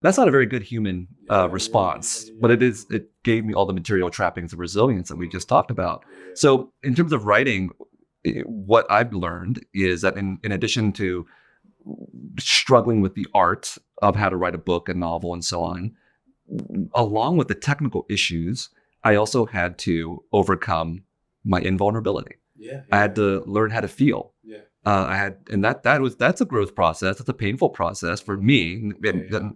That's not a very good human Yeah, response, yeah, but it gave me all the material trappings of resilience that we just talked about. yeah, So in terms of writing, what I've learned is that in addition to struggling with the art of how to write a book, a novel, and so on, along with the technical issues, I also had to overcome my invulnerability. yeah, I yeah, had to learn how to feel. yeah, And that's a growth process. That's a painful process for me, yeah, yeah,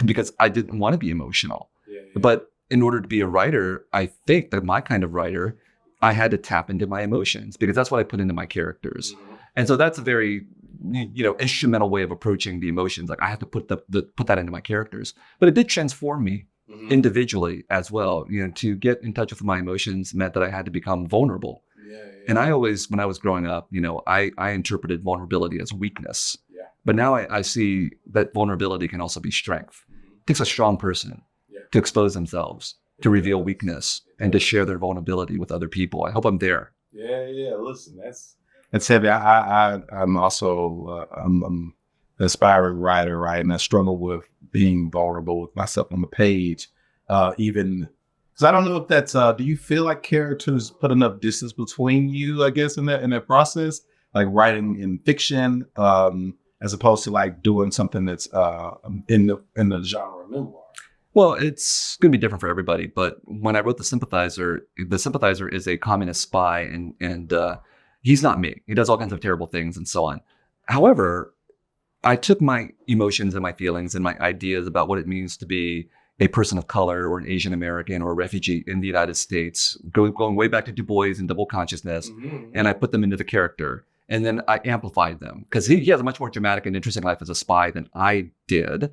because I didn't want to be emotional. yeah, yeah. But in order to be a writer, I think that my kind of writer, I had to tap into my emotions because that's what I put into my characters. Mhm. And so that's a very instrumental way of approaching the emotions. Like I have to put that into my characters. But it did transform me Mhm. individually as well. To get in touch with my emotions meant that I had to become vulnerable. Yeah, And yeah, I always, when I was growing up, I interpreted vulnerability as weakness. yeah. But now I see that vulnerability can also be strength. Mhm. It takes a strong person Yeah, to expose themselves, to it reveal does. weakness, It and to does. share their vulnerability with other people. I hope I'm there. Yeah, yeah. Listen, that's heavy. I'm also I'm an aspiring writer, right? And I struggle with being vulnerable with myself on the page, even because I don't know if that's. Do you feel like characters put enough distance between you? I guess in that process, like writing in fiction, as opposed to like doing something that's in the genre memoir. Well, it's going to be different for everybody. But when I wrote the sympathizer is a communist spy, and he's not me. He does all kinds of terrible things and so on. However, I took my emotions and my feelings and my ideas about what it means to be a person of color or an Asian American or a refugee in the United States, going way back to Du Bois and double consciousness, Mm-hmm. and I put them into the character. And then I amplified them because he has a much more dramatic and interesting life as a spy than I did. Hmm.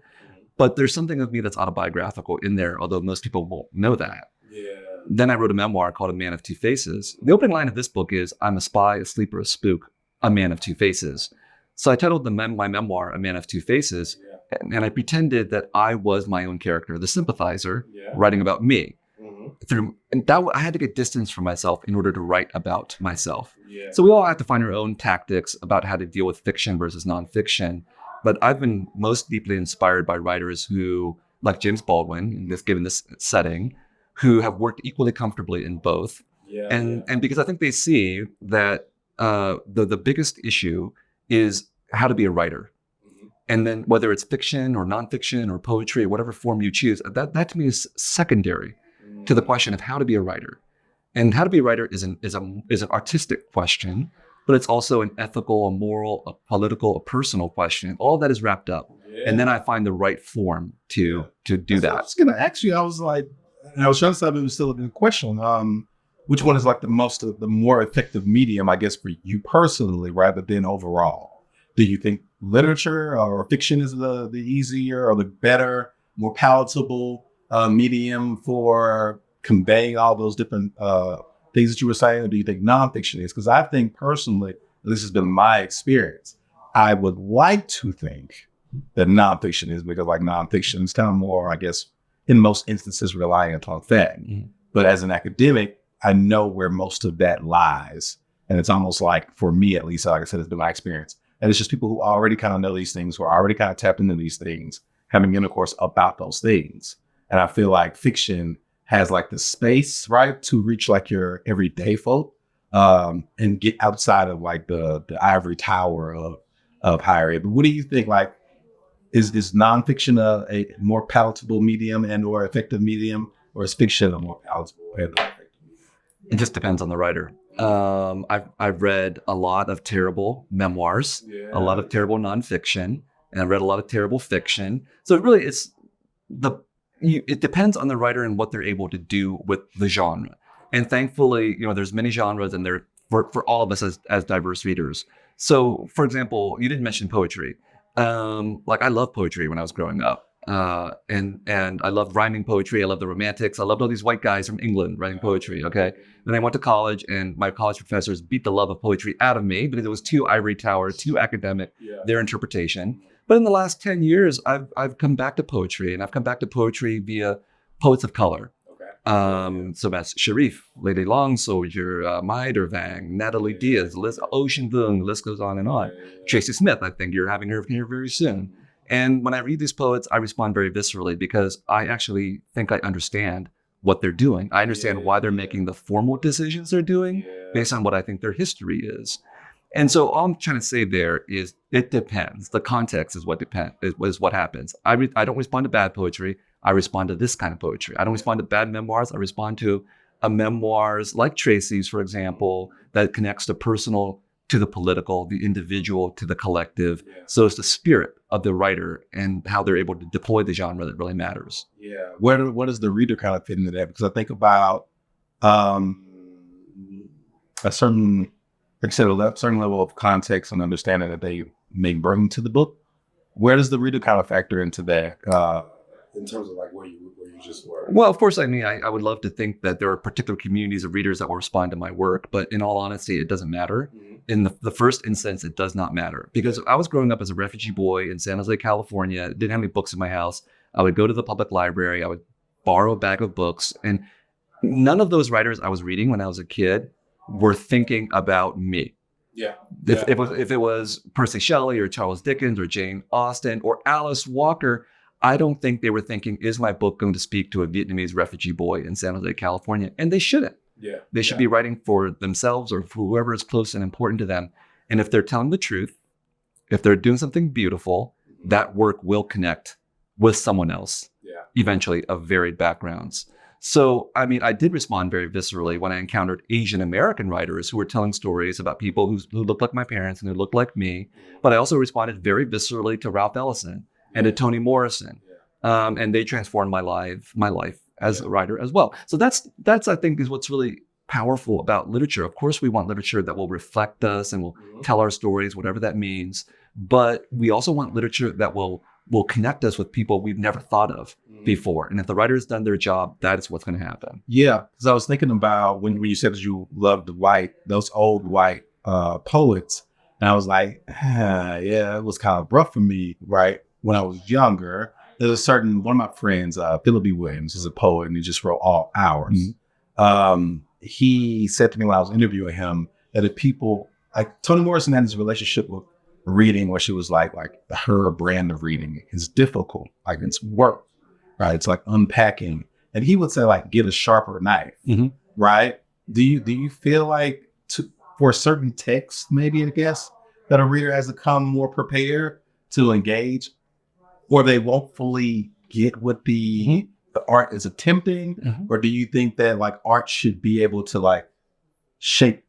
But there's something of me that's autobiographical in there, although most people won't know that. Yeah. Then I wrote a memoir called A Man of Two Faces. The opening line of this book is I'm a spy, a sleeper, a spook, a man of two faces. So I titled my memoir A Man of Two Faces, Yeah. and I pretended that I was my own character, the sympathizer, Yeah. writing about me. Hmm. And I had to get distance from myself in order to write about myself. Yeah. So we all have to find our own tactics about how to deal with fiction versus nonfiction. But I've been most deeply inspired by writers who, like James Baldwin, given this setting, who have worked equally comfortably in both. Yeah. And because I think they see that the biggest issue is how to be a writer. Mhm. And then whether it's fiction or nonfiction or poetry or whatever form you choose, that to me is secondary to the question of how to be a writer. And how to be a writer is an artistic question, but it's also an ethical, a moral, a political, a personal question. All of that is wrapped up. And then Yeah. I find the right form to do That's what I that. was gonna ask you. I was like, and I was trying to decide if it was still a question. Which one is like the more effective medium, I guess, for you personally, rather than overall? Do you think literature or fiction is the easier or the better, more palatable medium for conveying all those different things that you were saying, or do you think nonfiction is? Because I think personally, this has been my experience. I would like to think that nonfiction is, because like nonfiction is kind of more, I guess, in most instances relying upon fact. Mhm. But as an academic, I know where most of that lies. And it's almost like, for me at least, like I said, it's been my experience. And it's just people who already kind of know these things, who are already kind of tapped into these things, having intercourse about those things. And I feel like fiction has like the space, right, to reach like your everyday folk, and get outside of like the ivory tower of higher ed. But what do you think? Like, is nonfiction a more palatable medium and or effective medium, or is fiction a more palatable and effective medium? It just depends on the writer. I've read a lot of terrible memoirs, a lot Yeah. of terrible nonfiction, and I've read a lot of terrible fiction. So it really is the it depends on the writer and what they're able to do with the genre. And thankfully, there's many genres, and they're for all of us as diverse readers. So, for example, you didn't mention poetry. Like I love poetry when I was growing up. And I loved rhyming poetry. I loved the Romantics. I loved all these white guys from England writing poetry. Okay. Then I went to college, and my college professors beat the love of poetry out of me because it was too ivory tower, too academic, Yeah. their interpretation. But in the last 10 years, I've come back to poetry, and I've come back to poetry via poets of color. Okay. So that's Sharif, Lady Long Soldier, Mai Vang, Natalie Diaz, Ocean Vuong, the list goes on and on. Tracy Smith, I think you're having her here very soon. And when I read these poets, I respond very viscerally because I actually think I understand what they're doing. I understand why they're making the formal decisions they're doing based on what I think their history is. And so all I'm trying to say there is it depends. The context is what happens. I don't respond to bad poetry. I respond to this kind of poetry. I don't respond to bad memoirs. I respond to memoirs like Tracy's, for example, that connects the personal to the political, the individual to the collective. So it's the spirit of the writer and how they're able to deploy the genre that really matters. Yeah. What does the reader kind of fit into that? Because I think about a certain, like I said, a certain level of context and understanding that they may bring to the book. Where does the reader kind of factor into that in terms of like where you just were? Well, of course, I mean, I would love to think that there are particular communities of readers that will respond to my work, but in all honesty, it doesn't matter. In the first instance, it does not matter because I was growing up as a refugee boy in San Jose, California, didn't have any books in my house. I would go to the public library, I would borrow a bag of books, and none of those writers I was reading when I was a kid were thinking about me. If it was Percy Shelley or Charles Dickens or Jane Austen or Alice Walker, I don't think they were thinking, is my book going to speak to a Vietnamese refugee boy in San Jose, California? And they shouldn't. They should be writing for themselves or for whoever is close and important to them. And if they're telling the truth, if they're doing something beautiful, that work will connect with someone else, eventually of varied backgrounds. So, I mean, I did respond very viscerally when I encountered Asian American writers who were telling stories about people who looked like my parents and who looked like me. But I also responded very viscerally to Ralph Ellison and to Toni Morrison. And they transformed my life as a writer as well. So that's I think is what's really powerful about literature. Of course, we want literature that will reflect us and will tell our stories, whatever that means. But we also want literature that will connect us with people we've never thought of before. And if the writer's done their job, that is what's going to happen. Yeah, because I was thinking about when you said that you loved those old white poets. And I was like, it was kind of rough for me, right? When I was younger, there's one of my friends, Philip B. Williams, is a poet, and he just wrote All Hours. He said to me when I was interviewing him that if people, like Toni Morrison had this relationship with reading where she was like her brand of reading is difficult, like it's work, right? It's like unpacking. And he would say like, get a sharper knife, right? Do you feel like for certain texts, maybe, I guess, that a reader has to come more prepared to engage, or they won't fully get what the art is attempting? Or do you think that like art should be able to like shape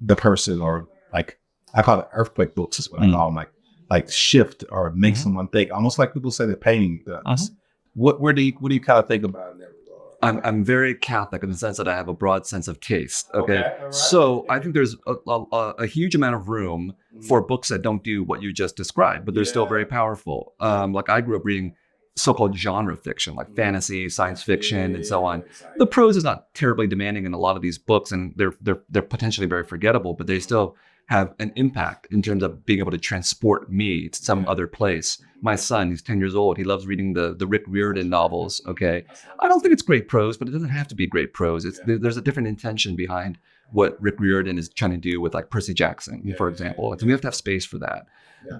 the person, or like, I call it earthquake books is what I call them, like shift or make someone think, almost like people say that painting does. What do you kind of think about in that regard? I'm very Catholic in the sense that I have a broad sense of taste. Okay. Right. So I think there's a huge amount of room for books that don't do what you just described, but they're still very powerful. Like I grew up reading so-called genre fiction, like fantasy, science fiction, and so on. The prose is not terribly demanding in a lot of these books, and they're potentially very forgettable, but they still have an impact in terms of being able to transport me to some other place. My son, he's 10 years old. He loves reading the Rick Riordan novels. Okay. I don't think it's great prose, but it doesn't have to be great prose. There's a different intention behind what Rick Riordan is trying to do with like Percy Jackson, for example. And so we have to have space for that.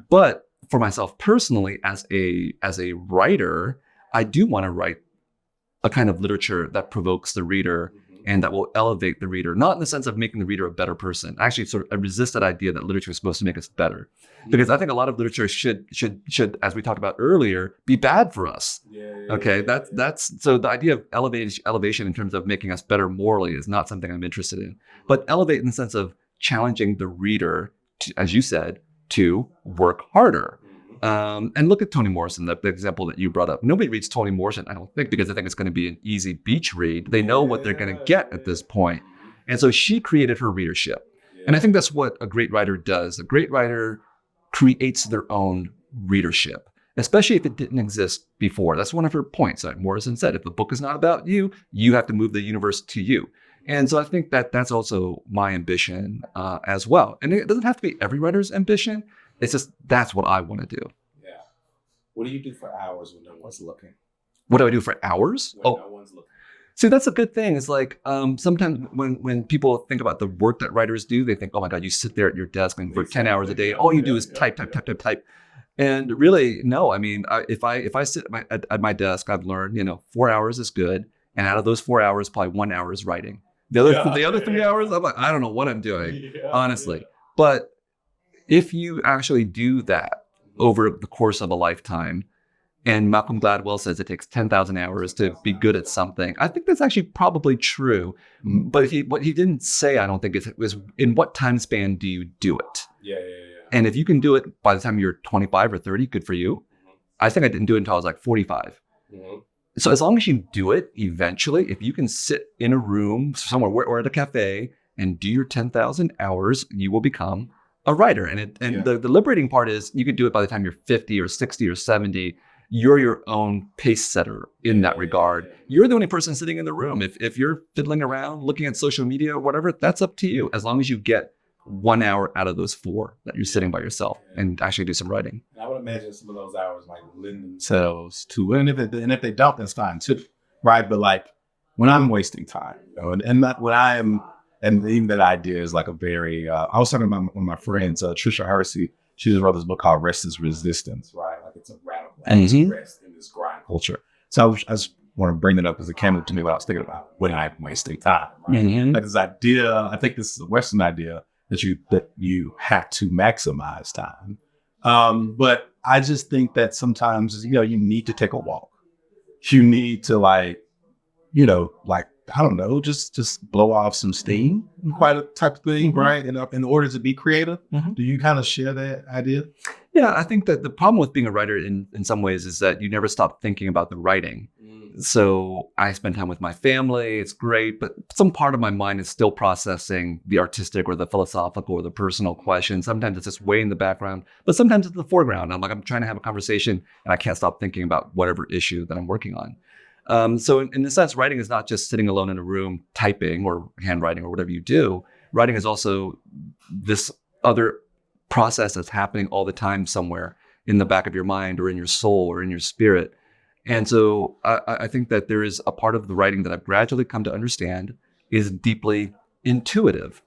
But for myself personally, as a writer, I do want to write a kind of literature that provokes the reader and that will elevate the reader, not in the sense of making the reader a better person. Actually, I resist that idea that literature is supposed to make us better, because I think a lot of literature should, as we talked about earlier, be bad for us. Okay, that's so the idea of elevation in terms of making us better morally is not something I'm interested in. But elevate in the sense of challenging the reader, to, as you said, to work harder. And look at Toni Morrison, the example that you brought up. Nobody reads Toni Morrison, I don't think, because they think it's going to be an easy beach read. They know what they're going to get at this point. And so she created her readership. And I think that's what a great writer does. A great writer creates their own readership, especially if it didn't exist before. That's one of her points. Like Morrison said, if the book is not about you, you have to move the universe to you. And so I think that that's also my ambition as well. And it doesn't have to be every writer's ambition. It's just, that's what I want to do. Yeah. What do you do for hours when no one's looking? What do I do for hours? When no one's looking. See, that's a good thing. It's like sometimes when people think about the work that writers do, they think, oh my God, you sit there at your desk and for 10 hours a day, all you do is type. And really, no. I mean, if I sit at my desk, I've learned 4 hours is good, and out of those 4 hours, probably 1 hour is writing. The other 3 hours, I'm like, I don't know what I'm doing, honestly. But if you actually do that over the course of a lifetime, and Malcolm Gladwell says it takes 10,000 hours to be good at something, I think that's actually probably true. But what he didn't say, I don't think, was in what time span do you do it? Yeah. And if you can do it by the time you're 25 or 30, good for you. I think I didn't do it until I was like 45. So as long as you do it eventually, if you can sit in a room somewhere or at a cafe and do your 10,000 hours, you will become a writer. And the liberating part is you could do it by the time you're 50 or 60 or 70. You're your own pace setter in that regard. You're the only person sitting in the room. If you're fiddling around, looking at social media or whatever, that's up to you. As long as you get 1 hour out of those 4 that you're sitting by yourself and actually do some writing. I would imagine some of those hours like lend themselves to, and if they don't, that's fine too, right? But like when I'm wasting time, and not when I am, and even that idea is like a very. I was talking about one of my friends, Trisha Hersey. She just wrote this book called "Rest is Resistance," right? Like it's a radical rest in this grind culture. So I just want to bring that up because it came up to me when I was thinking about when I'm wasting time. Right? Like this idea, I think this is a Western idea that you have to maximize time. But I just think that sometimes, you need to take a walk. You need to I don't know, just blow off some steam, quite a type of thing, right? In order to be creative. Do you kind of share that idea? Yeah, I think that the problem with being a writer in some ways is that you never stop thinking about the writing. So I spend time with my family. It's great, but some part of my mind is still processing the artistic or the philosophical or the personal questions. Sometimes it's just way in the background, but sometimes it's the foreground. I'm trying to have a conversation and I can't stop thinking about whatever issue that I'm working on. So in a sense, writing is not just sitting alone in a room typing or handwriting or whatever you do. Writing is also this other process that's happening all the time somewhere in the back of your mind or in your soul or in your spirit. And so I think that there is a part of the writing that I've gradually come to understand is deeply intuitive.